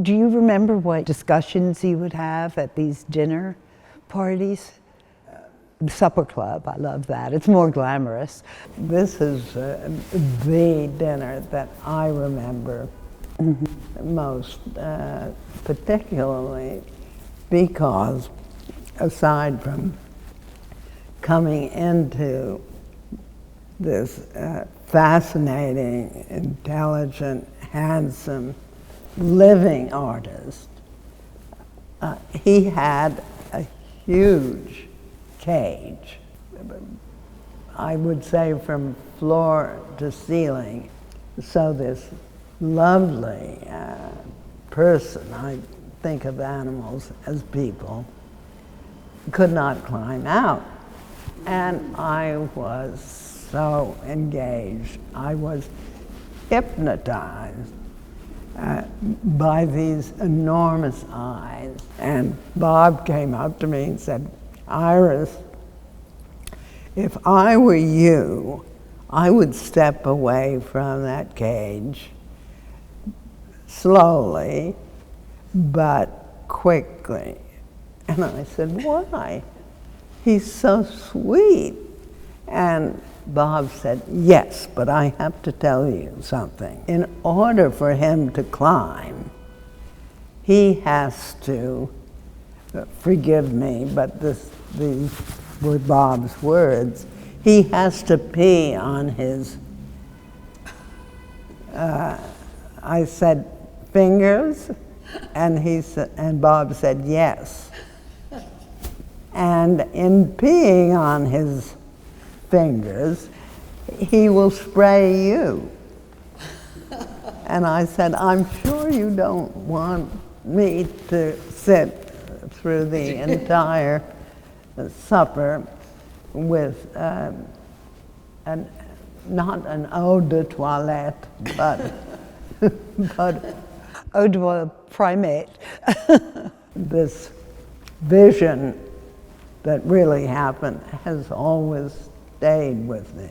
Do you remember what discussions you would have at these dinner parties? Supper club, I love that. It's more glamorous. This is the dinner that I remember most, particularly because aside from coming into this fascinating, intelligent, handsome, living artist, he had a huge cage, I would say from floor to ceiling. So this lovely person, I think of animals as people, could not climb out. And I was so engaged. I was hypnotized by these enormous eyes. And Bob came up to me and said, "Iris, if I were you, I would step away from that cage slowly, but quickly." And I said, "Why? He's so sweet." And Bob said, "Yes, but I have to tell you something. In order for him to climb, he has to, forgive me, but these were Bob's words, he has to pee on his," I said, "fingers?" And Bob said, "Yes. And in peeing on his fingers, he will spray you." And I said, "I'm sure you don't want me to sit through the entire supper with not an eau de toilette, but Eau de primate. this vision that really happened has always stayed with me.